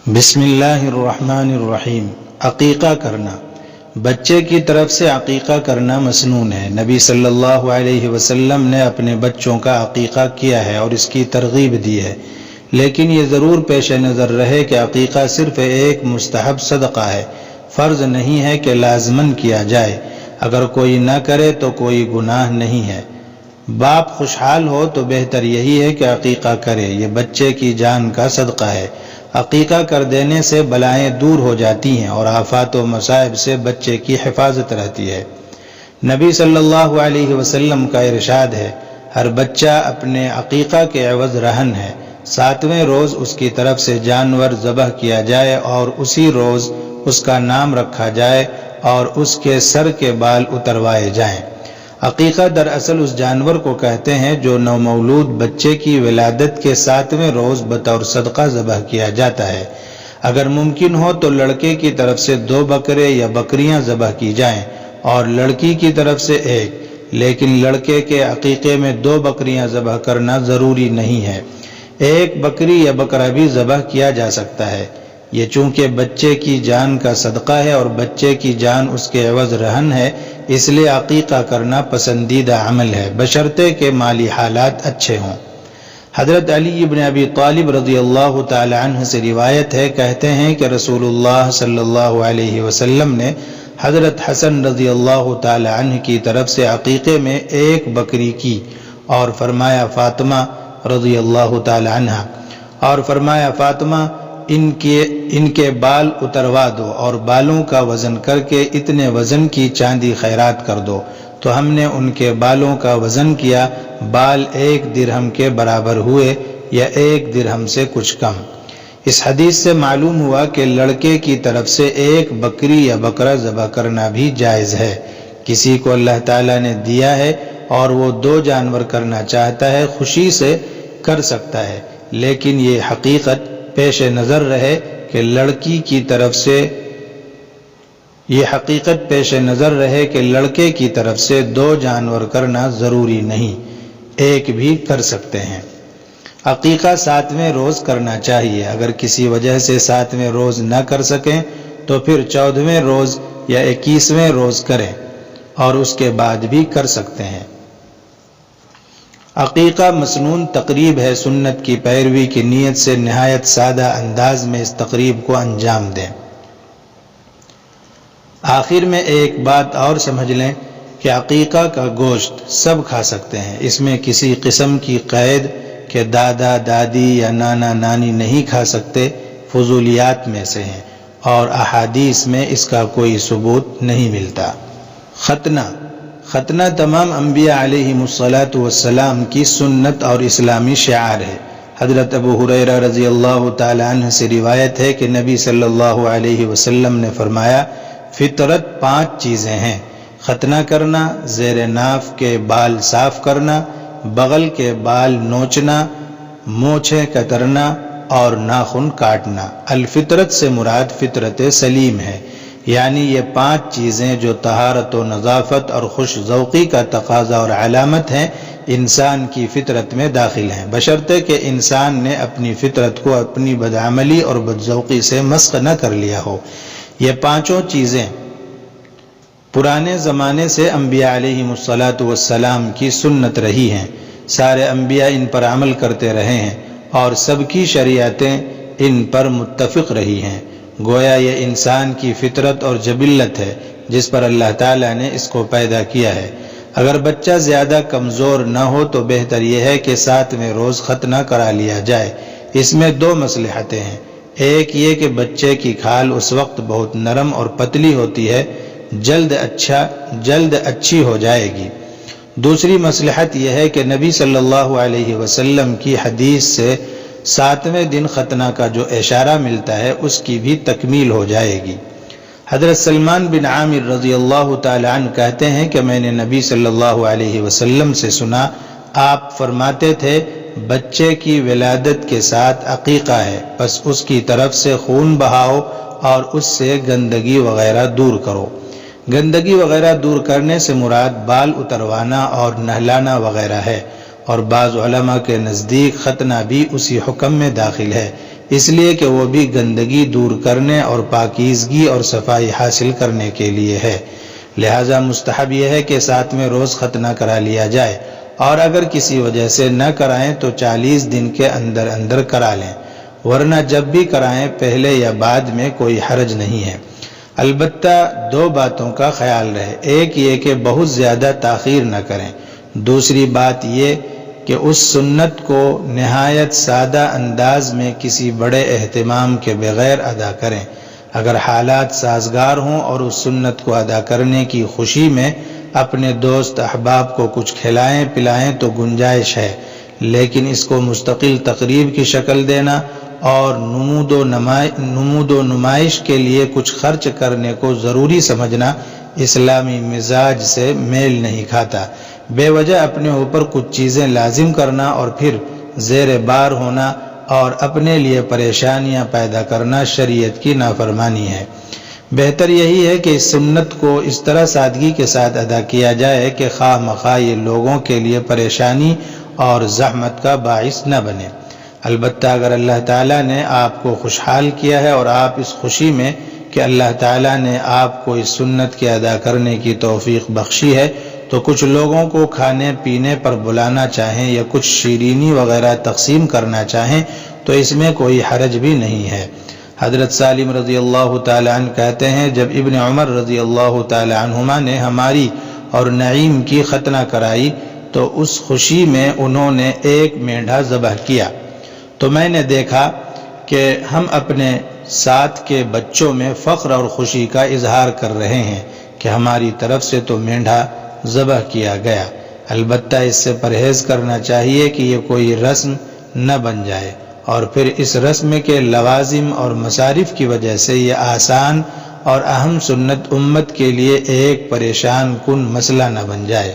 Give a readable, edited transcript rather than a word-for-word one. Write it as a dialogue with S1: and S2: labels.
S1: بسم اللہ الرحمن الرحیم۔ عقیقہ کرنا، بچے کی طرف سے عقیقہ کرنا مسنون ہے۔ نبی صلی اللہ علیہ وسلم نے اپنے بچوں کا عقیقہ کیا ہے اور اس کی ترغیب دی ہے، لیکن یہ ضرور پیش نظر رہے کہ عقیقہ صرف ایک مستحب صدقہ ہے، فرض نہیں ہے کہ لازماً کیا جائے۔ اگر کوئی نہ کرے تو کوئی گناہ نہیں ہے۔ باپ خوشحال ہو تو بہتر یہی ہے کہ عقیقہ کرے، یہ بچے کی جان کا صدقہ ہے۔ عقیقہ کر دینے سے بلائیں دور ہو جاتی ہیں اور آفات و مصائب سے بچے کی حفاظت رہتی ہے۔ نبی صلی اللہ علیہ وسلم کا ارشاد ہے، ہر بچہ اپنے عقیقہ کے عوض رہن ہے۔ 7ویں روز اس کی طرف سے جانور ذبح کیا جائے اور اسی روز اس کا نام رکھا جائے اور اس کے سر کے بال اتروائے جائیں۔ عقیقہ دراصل اس جانور کو کہتے ہیں جو نومولود بچے کی ولادت کے 7ویں روز بطور صدقہ ذبح کیا جاتا ہے۔ اگر ممکن ہو تو لڑکے کی طرف سے 2 بکرے یا بکریاں ذبح کی جائیں اور لڑکی کی طرف سے 1، لیکن لڑکے کے عقیقے میں 2 بکریاں ذبح کرنا ضروری نہیں ہے۔ 1 بکری یا بکرا بھی ذبح کیا جا سکتا ہے۔ یہ چونکہ بچے کی جان کا صدقہ ہے اور بچے کی جان اس کے عوض رہن ہے، اس لیے عقیقہ کرنا پسندیدہ عمل ہے، بشرطے کہ مالی حالات اچھے ہوں۔ حضرت علی بن ابی طالب رضی اللہ تعالی عنہ سے روایت ہے، کہتے ہیں کہ رسول اللہ صلی اللہ علیہ وسلم نے حضرت حسن رضی اللہ تعالی عنہ کی طرف سے عقیقے میں 1 بکری کی اور فرمایا فاطمہ ان کے بال اتروا دو اور بالوں کا وزن کر کے اتنے وزن کی چاندی خیرات کر دو۔ تو ہم نے ان کے بالوں کا وزن کیا، بال 1 درہم کے برابر ہوئے یا 1 درہم سے کچھ کم۔ اس حدیث سے معلوم ہوا کہ لڑکے کی طرف سے 1 بکری یا بکرا ذبح کرنا بھی جائز ہے۔ کسی کو اللہ تعالیٰ نے دیا ہے اور وہ 2 جانور کرنا چاہتا ہے، خوشی سے کر سکتا ہے، لیکن یہ حقیقت پیش نظر رہے کہ لڑکی کی طرف سے لڑکے کی طرف سے 2 جانور کرنا ضروری نہیں، 1 بھی کر سکتے ہیں۔ عقیقہ 7ویں روز کرنا چاہیے۔ اگر کسی وجہ سے 7ویں روز نہ کر سکیں تو پھر 14ویں روز یا 21ویں روز کریں اور اس کے بعد بھی کر سکتے ہیں۔ عقیقہ مسنون تقریب ہے، سنت کی پیروی کی نیت سے نہایت سادہ انداز میں اس تقریب کو انجام دیں۔ آخر میں ایک بات اور سمجھ لیں کہ عقیقہ کا گوشت سب کھا سکتے ہیں، اس میں کسی قسم کی قید کہ دادا دادی یا نانا نانی نہیں کھا سکتے فضولیات میں سے ہیں اور احادیث میں اس کا کوئی ثبوت نہیں ملتا۔ ختنہ تمام انبیاء علیہم السلام کی سنت اور اسلامی شعار ہے۔ حضرت ابو ہریرہ رضی اللہ تعالی عنہ سے روایت ہے کہ نبی صلی اللہ علیہ وسلم نے فرمایا، فطرت 5 چیزیں ہیں: ختنہ کرنا، زیر ناف کے بال صاف کرنا، بغل کے بال نوچنا، مونچھیں کترنا اور ناخن کاٹنا۔ الفطرت سے مراد فطرت سلیم ہے، یعنی یہ 5 چیزیں جو طہارت و نظافت اور خوش ذوقی کا تقاضا اور علامت ہیں، انسان کی فطرت میں داخل ہیں، بشرطے کہ انسان نے اپنی فطرت کو اپنی بدعملی اور بدذوقی سے مسخ نہ کر لیا ہو۔ یہ 5 چیزیں پرانے زمانے سے انبیاء علیہم السلام کی سنت رہی ہیں، سارے انبیاء ان پر عمل کرتے رہے ہیں اور سب کی شریعتیں ان پر متفق رہی ہیں۔ گویا یہ انسان کی فطرت اور جبلت ہے جس پر اللہ تعالیٰ نے اس کو پیدا کیا ہے۔ اگر بچہ زیادہ کمزور نہ ہو تو بہتر یہ ہے کہ 7ویں روز ختنہ کرا لیا جائے۔ اس میں 2 مصلحتیں ہیں، ایک یہ کہ بچے کی کھال اس وقت بہت نرم اور پتلی ہوتی ہے، جلد اچھی ہو جائے گی۔ دوسری مصلحت یہ ہے کہ نبی صلی اللہ علیہ وسلم کی حدیث سے 7ویں دن ختنہ کا جو اشارہ ملتا ہے اس کی بھی تکمیل ہو جائے گی۔ حضرت سلمان بن عامر رضی اللہ تعالی عنہ کہتے ہیں کہ میں نے نبی صلی اللہ علیہ وسلم سے سنا، آپ فرماتے تھے، بچے کی ولادت کے ساتھ عقیقہ ہے، بس اس کی طرف سے خون بہاؤ اور اس سے گندگی وغیرہ دور کرو۔ گندگی وغیرہ دور کرنے سے مراد بال اتروانا اور نہلانا وغیرہ ہے، اور بعض علماء کے نزدیک ختنہ بھی اسی حکم میں داخل ہے، اس لیے کہ وہ بھی گندگی دور کرنے اور پاکیزگی اور صفائی حاصل کرنے کے لیے ہے۔ لہذا مستحب یہ ہے کہ 7ویں روز ختنہ کرا لیا جائے، اور اگر کسی وجہ سے نہ کرائیں تو 40 دن کے اندر اندر کرا لیں، ورنہ جب بھی کرائیں پہلے یا بعد میں کوئی حرج نہیں ہے۔ البتہ 2 باتوں کا خیال رہے، ایک یہ کہ بہت زیادہ تاخیر نہ کریں، دوسری بات یہ کہ اس سنت کو نہایت سادہ انداز میں کسی بڑے اہتمام کے بغیر ادا کریں۔ اگر حالات سازگار ہوں اور اس سنت کو ادا کرنے کی خوشی میں اپنے دوست احباب کو کچھ کھلائیں پلائیں تو گنجائش ہے، لیکن اس کو مستقل تقریب کی شکل دینا اور نمود و نمائش کے لیے کچھ خرچ کرنے کو ضروری سمجھنا اسلامی مزاج سے میل نہیں کھاتا۔ بے وجہ اپنے اوپر کچھ چیزیں لازم کرنا اور پھر زیر بار ہونا اور اپنے لیے پریشانیاں پیدا کرنا شریعت کی نافرمانی ہے۔ بہتر یہی ہے کہ اس سنت کو اس طرح سادگی کے ساتھ ادا کیا جائے کہ خواہ مخواہ یہ لوگوں کے لیے پریشانی اور زحمت کا باعث نہ بنے۔ البتہ اگر اللہ تعالیٰ نے آپ کو خوشحال کیا ہے اور آپ اس خوشی میں کہ اللہ تعالیٰ نے آپ کو اس سنت کے ادا کرنے کی توفیق بخشی ہے تو کچھ لوگوں کو کھانے پینے پر بلانا چاہیں یا کچھ شیرینی وغیرہ تقسیم کرنا چاہیں تو اس میں کوئی حرج بھی نہیں ہے۔ حضرت سالم رضی اللہ تعالی عنہ کہتے ہیں جب ابن عمر رضی اللہ تعالی عنہما نے ہماری اور نعیم کی ختنہ کرائی تو اس خوشی میں انہوں نے ایک مینڈھا ذبح کیا، تو میں نے دیکھا کہ ہم اپنے ساتھ کے بچوں میں فخر اور خوشی کا اظہار کر رہے ہیں کہ ہماری طرف سے تو مینڈھا ذبح کیا گیا۔ البتہ اس سے پرہیز کرنا چاہیے کہ یہ کوئی رسم نہ بن جائے اور پھر اس رسم کے لوازم اور مصارف کی وجہ سے یہ آسان اور اہم سنت امت کے لیے ایک پریشان کن مسئلہ نہ بن جائے۔